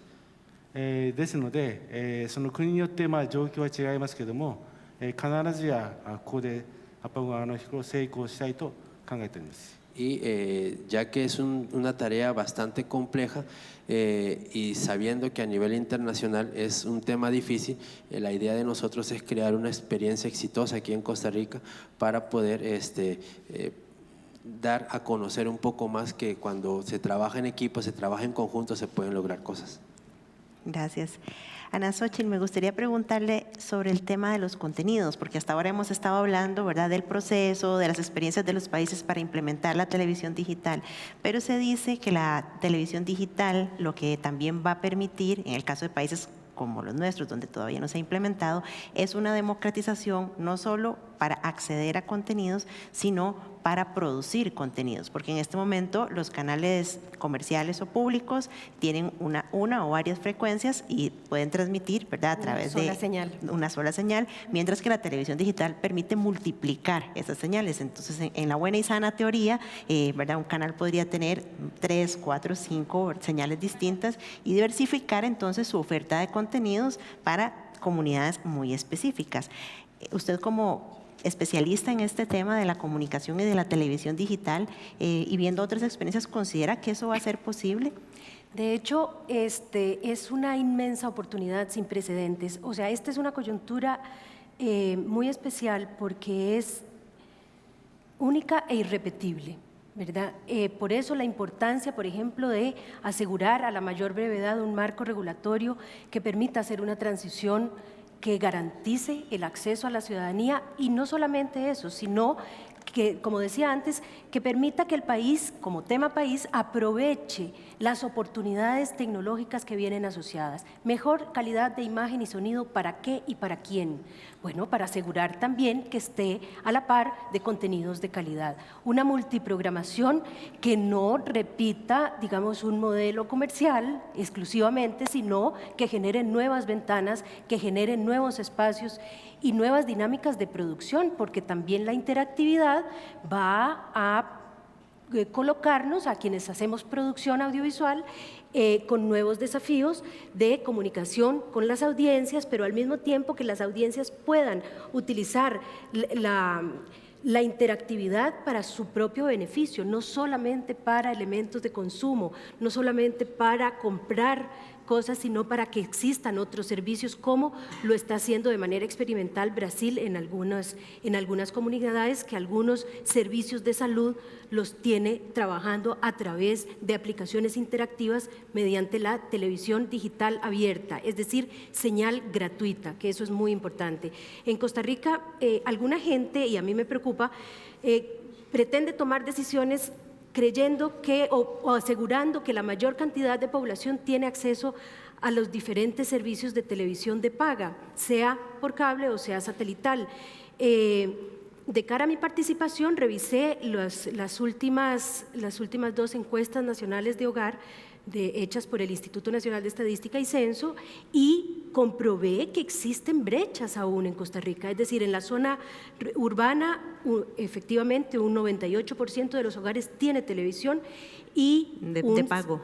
ですので、その国によって状況は違いますけれども、必ずやここでアパゴンアナロ飛行を成功したいと考えております。Y ya que es una tarea bastante compleja y sabiendo que a nivel internacional es un tema difícil, la idea de nosotros es crear una experiencia exitosa aquí en Costa Rica para poder dar a conocer un poco más que cuando se trabaja en equipo, se trabaja en conjunto, se pueden lograr cosas. Gracias. Ana Xochitl, me gustaría preguntarle sobre el tema de los contenidos, porque hasta ahora hemos estado hablando, ¿verdad?, del proceso, de las experiencias de los países para implementar la televisión digital, pero se dice que la televisión digital lo que también va a permitir, en el caso de países como los nuestros, donde todavía no se ha implementado, es una democratización no solo para acceder a contenidos, sino para producir contenidos, porque en este momento los canales comerciales o públicos tienen una o varias frecuencias y pueden transmitir, ¿verdad?, a través de una sola señal, mientras que la televisión digital permite multiplicar esas señales. Entonces, en la buena y sana teoría, ¿verdad?, un canal podría tener 3, 4, 5 señales distintas y diversificar entonces su oferta de contenidos para comunidades muy específicas. Usted, como especialista en este tema de la comunicación y de la televisión digital, y viendo otras experiencias, ¿considera que eso va a ser posible? De hecho, es una inmensa oportunidad sin precedentes. O sea, esta es una coyuntura muy especial porque es única e irrepetible, ¿verdad? Por eso la importancia, por ejemplo, de asegurar a la mayor brevedad un marco regulatorio que permita hacer una transición que garantice el acceso a la ciudadanía, y no solamente eso, sino que, como decía antes, que permita que el país, como tema país, aproveche las oportunidades tecnológicas que vienen asociadas. Mejor calidad de imagen y sonido, ¿para qué y para quién? Bueno, para asegurar también que esté a la par de contenidos de calidad. Una multiprogramación que no repita, digamos, un modelo comercial exclusivamente, sino que genere nuevas ventanas, que genere nuevos espacios y nuevas dinámicas de producción, porque también la interactividad va a colocarnos a quienes hacemos producción audiovisual con nuevos desafíos de comunicación con las audiencias, pero al mismo tiempo que las audiencias puedan utilizar la interactividad para su propio beneficio, no solamente para elementos de consumo, no solamente para comprar cosas, sino para que existan otros servicios, como lo está haciendo de manera experimental Brasil en algunas comunidades, que algunos servicios de salud los tiene trabajando a través de aplicaciones interactivas mediante la televisión digital abierta, es decir, señal gratuita, que eso es muy importante. En Costa Rica, alguna gente, y a mí me preocupa, pretende tomar decisiones creyendo que o asegurando que la mayor cantidad de población tiene acceso a los diferentes servicios de televisión de paga, sea por cable o sea satelital. De cara a mi participación, revisé las últimas 2 encuestas nacionales de hogar hechas por el Instituto Nacional de Estadística y Censo, y comprobé que existen brechas aún en Costa Rica. Es decir, en la zona urbana, efectivamente, un 98% de los hogares tiene televisión y de pago.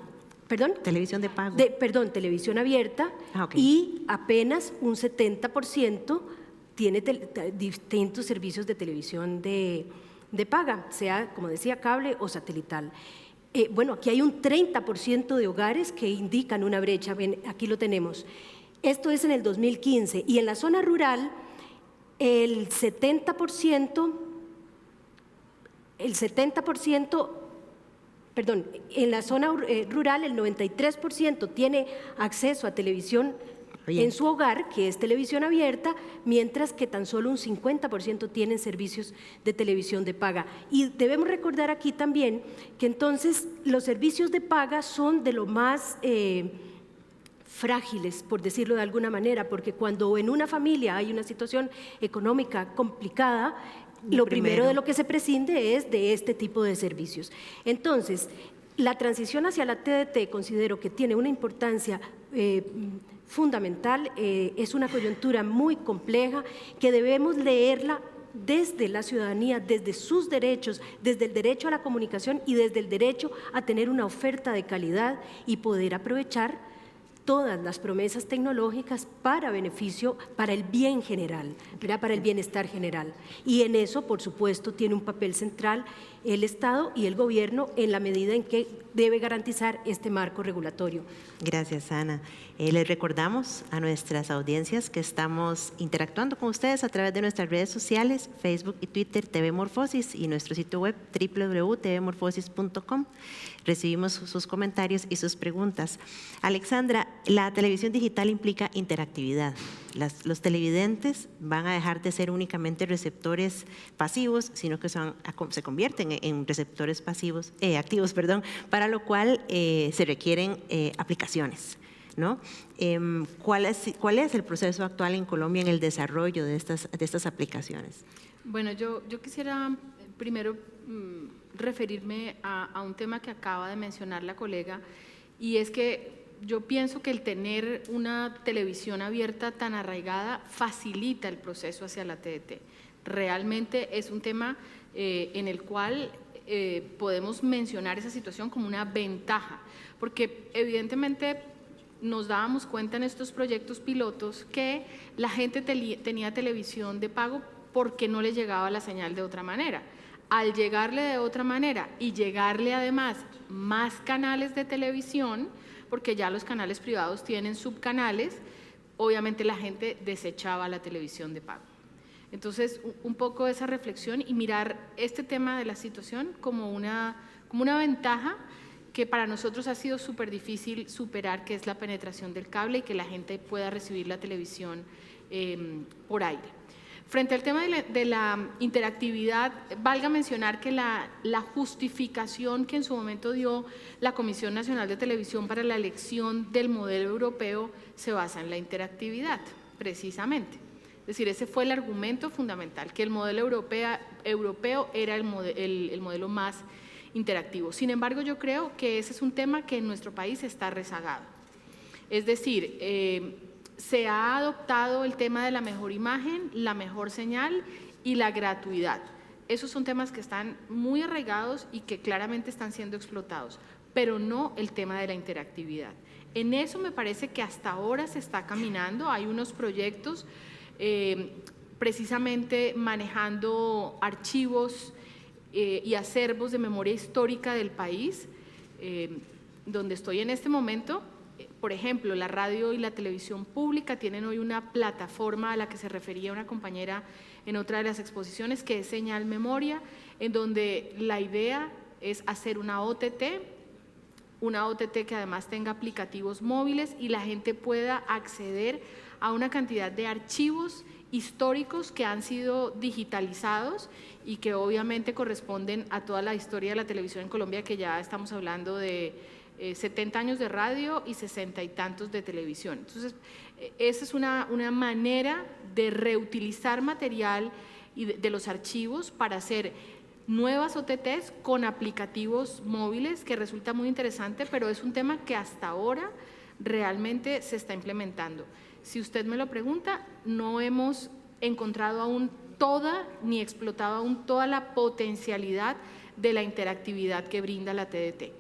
¿Perdón? Televisión de pago. Perdón, televisión abierta. Okay. Y apenas un 70% tiene distintos servicios de televisión de paga, sea, como decía, cable o satelital. Bueno, aquí hay un 30% de hogares que indican una brecha. Ven, aquí lo tenemos. Esto es en el 2015, y en la zona rural el 70%, perdón, en la zona rural el 93% tiene acceso a televisión Bien. en su hogar, que es televisión abierta, mientras que tan solo un 50% tienen servicios de televisión de paga. Y debemos recordar aquí también que entonces los servicios de paga son de lo más frágiles, por decirlo de alguna manera, porque cuando en una familia hay una situación económica complicada, lo primero de lo que se prescinde es de este tipo de servicios. Entonces, la transición hacia la TDT considero que tiene una importancia fundamental, es una coyuntura muy compleja que debemos leerla desde la ciudadanía, desde sus derechos, desde el derecho a la comunicación y desde el derecho a tener una oferta de calidad y poder aprovechar todas las promesas tecnológicas para beneficio, para el bien general, ¿verdad? Para el bienestar general. Y en eso, por supuesto, tiene un papel central el Estado y el Gobierno en la medida en que debe garantizar este marco regulatorio. Gracias, Ana. Les recordamos a nuestras audiencias que estamos interactuando con ustedes a través de nuestras redes sociales, Facebook y Twitter, TV Morfosis, y nuestro sitio web www.tvmorfosis.com. Recibimos sus comentarios y sus preguntas. Alexandra, la televisión digital implica interactividad. Los televidentes van a dejar de ser únicamente receptores pasivos, sino que se convierten en receptores activos, para lo cual se requieren aplicaciones, ¿no? ¿Cuál es el proceso actual en Colombia en el desarrollo de estas aplicaciones? Bueno, yo quisiera primero referirme a un tema que acaba de mencionar la colega, y es que yo pienso que el tener una televisión abierta tan arraigada facilita el proceso hacia la TDT. Realmente es un tema en el cual podemos mencionar esa situación como una ventaja, porque evidentemente nos dábamos cuenta en estos proyectos pilotos que la gente tenía televisión de pago porque no le llegaba la señal de otra manera. Al llegarle de otra manera y llegarle además más canales de televisión, porque ya los canales privados tienen subcanales, obviamente la gente desechaba la televisión de pago. Entonces, un poco esa reflexión y mirar este tema de la situación como una ventaja que para nosotros ha sido súper difícil superar, que es la penetración del cable y que la gente pueda recibir la televisión por aire. Frente al tema de la interactividad, valga mencionar que la justificación que en su momento dio la Comisión Nacional de Televisión para la elección del modelo europeo se basa en la interactividad, precisamente. Es decir, ese fue el argumento fundamental, que el modelo europeo era el modelo más interactivo. Sin embargo, yo creo que ese es un tema que en nuestro país está rezagado. Es decir, se ha adoptado el tema de la mejor imagen, la mejor señal y la gratuidad. Esos son temas que están muy arraigados y que claramente están siendo explotados, pero no el tema de la interactividad. En eso me parece que hasta ahora se está caminando. Hay unos proyectos precisamente manejando archivos y acervos de memoria histórica del país, donde estoy en este momento. Por ejemplo, la radio y la televisión pública tienen hoy una plataforma a la que se refería una compañera en otra de las exposiciones, que es Señal Memoria, en donde la idea es hacer una OTT que además tenga aplicativos móviles y la gente pueda acceder a una cantidad de archivos históricos que han sido digitalizados y que obviamente corresponden a toda la historia de la televisión en Colombia, que ya estamos hablando de 70 años de radio y 60 y tantos de televisión. Entonces, esa es una manera de reutilizar material y de los archivos para hacer nuevas OTTs con aplicativos móviles, que resulta muy interesante, pero es un tema que hasta ahora realmente se está implementando. Si usted me lo pregunta, no hemos encontrado aún ni explotado aún toda la potencialidad de la interactividad que brinda la TDT.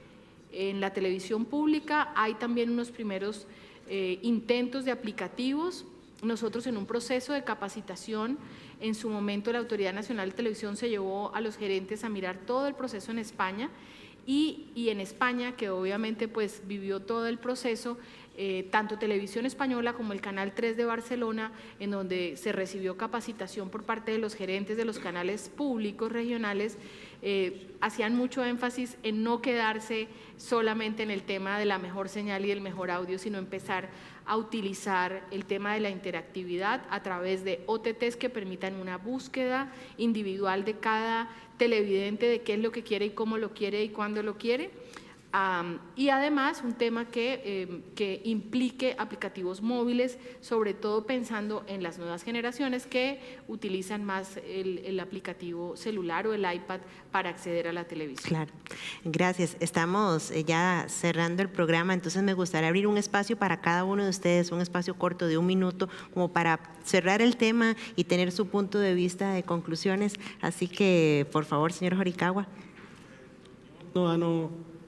En la televisión pública hay también unos primeros intentos de aplicativos. Nosotros, en un proceso de capacitación, en su momento la Autoridad Nacional de Televisión se llevó a los gerentes a mirar todo el proceso en España, y en España, que obviamente pues vivió todo el proceso, tanto Televisión Española como el Canal 3 de Barcelona, en donde se recibió capacitación por parte de los gerentes de los canales públicos regionales, hacían mucho énfasis en no quedarse solamente en el tema de la mejor señal y el mejor audio, sino empezar a utilizar el tema de la interactividad a través de OTTs que permitan una búsqueda individual de cada televidente de qué es lo que quiere y cómo lo quiere y cuándo lo quiere. Y además un tema que implique aplicativos móviles, sobre todo pensando en las nuevas generaciones que utilizan más el aplicativo celular o el iPad para acceder a la televisión. Claro, gracias. Estamos ya cerrando el programa, entonces me gustaría abrir un espacio para cada uno de ustedes, un espacio corto de 1 minuto, como para cerrar el tema y tener su punto de vista de conclusiones. Así que, por favor, señor Horikawa.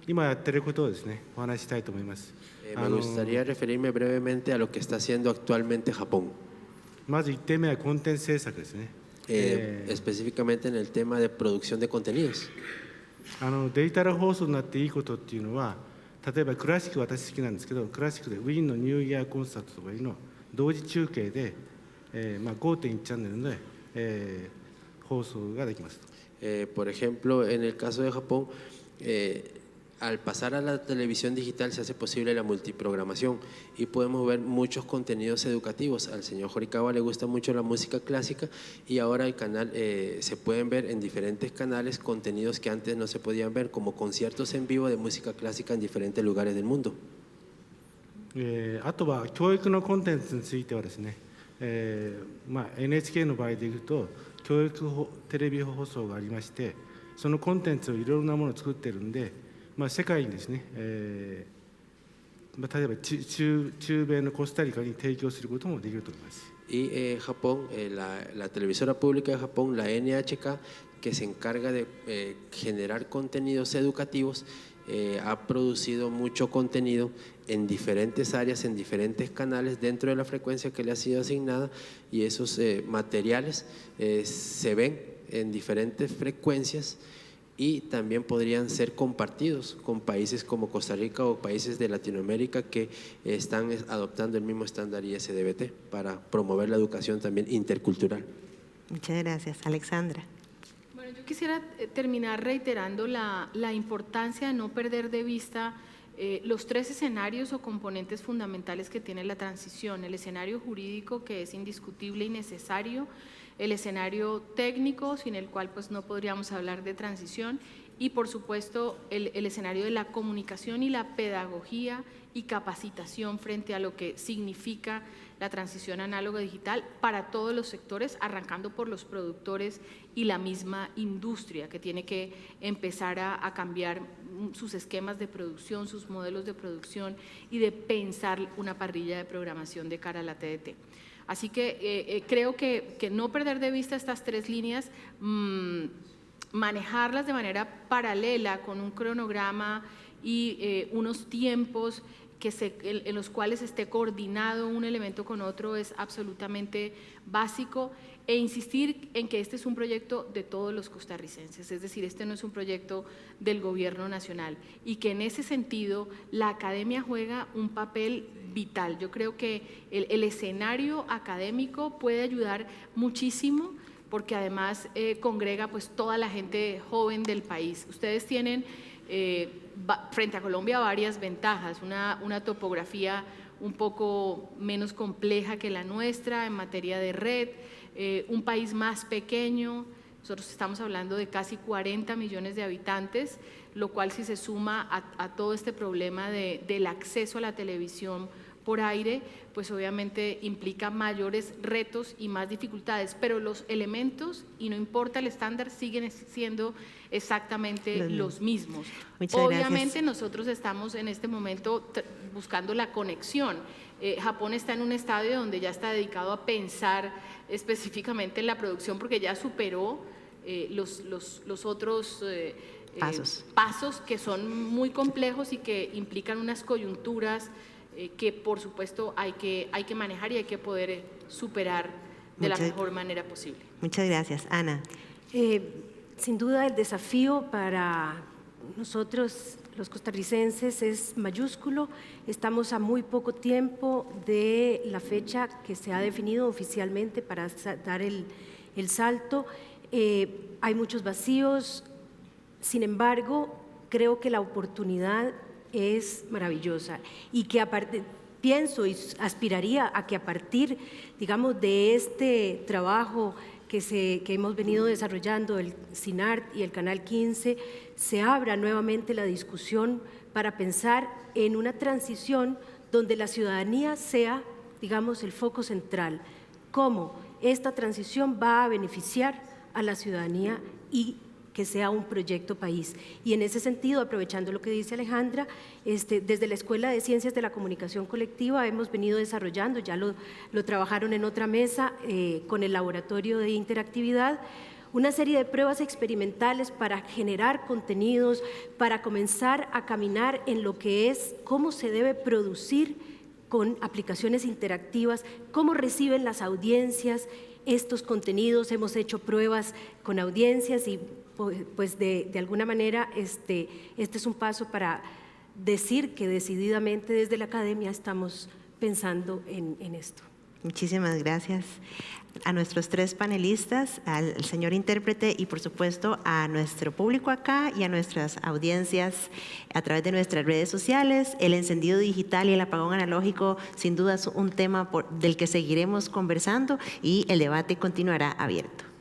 今やってることをですね、お話ししたいと思います。 Me gustaría referirme brevemente a lo que está haciendo actualmente Japón. まず1点目はコンテンツ制作ですね。 Específicamente en el tema de producción de contenidos. デジタル放送になっていいことっていうのは、例えばクラシック私好きなんですけど、クラシックでウィーンのニューイヤーコンサートとかいうのを同時中継で、5.1 チャンネルで、放送ができます。 Por ejemplo, en el caso de Japón, al pasar a la televisión digital se hace posible la multiprogramación y podemos ver muchos contenidos educativos. Al señor Horikawa le gusta mucho la música clásica y ahora el canal se pueden ver en diferentes canales contenidos que antes no se podían ver, como conciertos en vivo de música clásica en diferentes lugares del mundo. あとは教育のコンテンツについてはですね、NHK の場合でいうと教育テレビ放送がありまして、そのコンテンツをいろいろなものを作っているんで、世界にですね、例えば中米のコスタリカに提供することもできると思います。Y Japón, la televisora pública de Japón, la NHK, que se encarga de generar contenidos educativos, ha producido mucho contenido en diferentes áreas, en diferentes canales dentro de la frecuencia que le ha sido asignada, y esos materiales se ven en diferentes frecuencias y también podrían ser compartidos con países como Costa Rica o países de Latinoamérica que están adoptando el mismo estándar ISDBT para promover la educación también intercultural. Muchas gracias. Alexandra. Bueno, yo quisiera terminar reiterando la importancia de no perder de vista los 3 escenarios o componentes fundamentales que tiene la transición: el escenario jurídico, que es indiscutible y necesario; el escenario técnico, sin el cual pues no podríamos hablar de transición; y por supuesto el escenario de la comunicación y la pedagogía y capacitación frente a lo que significa la transición análoga digital para todos los sectores, arrancando por los productores y la misma industria, que tiene que empezar a cambiar sus esquemas de producción, sus modelos de producción, y de pensar una parrilla de programación de cara a la TDT. Así que creo que no perder de vista estas 3 líneas, manejarlas de manera paralela con un cronograma y unos tiempos en los cuales esté coordinado un elemento con otro, es absolutamente básico, e insistir en que este es un proyecto de todos los costarricenses, es decir, este no es un proyecto del gobierno nacional, y que en ese sentido la academia juega un papel vital. Yo creo que el escenario académico puede ayudar muchísimo, porque además congrega pues toda la gente joven del país. Ustedes tienen frente a Colombia varias ventajas: una topografía un poco menos compleja que la nuestra en materia de red, un país más pequeño. Nosotros estamos hablando de casi 40 millones de habitantes, lo cual, si se suma a todo este problema del acceso a la televisión por aire, pues obviamente implica mayores retos y más dificultades, pero los elementos, y no importa el estándar, siguen siendo exactamente los mismos. Obviamente nosotros estamos en este momento buscando la conexión. Japón está en un estadio donde ya está dedicado a pensar específicamente en la producción, porque ya superó los otros pasos que son muy complejos y que implican unas coyunturas que por supuesto hay que manejar y hay que poder superar de la mejor manera posible. Muchas gracias. Ana. Sin duda el desafío para nosotros los costarricenses es mayúsculo. Estamos a muy poco tiempo de la fecha que se ha definido oficialmente para dar el salto. Hay muchos vacíos, sin embargo, creo que la oportunidad es maravillosa y que aparte, pienso y aspiraría a que a partir, digamos, de este trabajo que hemos venido desarrollando, el CINART y el Canal 15, se abra nuevamente la discusión para pensar en una transición donde la ciudadanía sea, digamos, el foco central. Cómo esta transición va a beneficiar a la ciudadanía y que sea un proyecto país. Y en ese sentido, aprovechando lo que dice Alejandra, desde la Escuela de Ciencias de la Comunicación Colectiva hemos venido desarrollando, ya lo trabajaron en otra mesa con el Laboratorio de Interactividad, una serie de pruebas experimentales para generar contenidos, para comenzar a caminar en lo que es cómo se debe producir con aplicaciones interactivas, cómo reciben las audiencias estos contenidos. Hemos hecho pruebas con audiencias y pues de alguna manera este es un paso para decir que decididamente desde la academia estamos pensando en esto. Muchísimas gracias a nuestros tres panelistas, al señor intérprete y por supuesto a nuestro público acá y a nuestras audiencias a través de nuestras redes sociales. El encendido digital y el apagón analógico sin duda es un tema del que seguiremos conversando y el debate continuará abierto.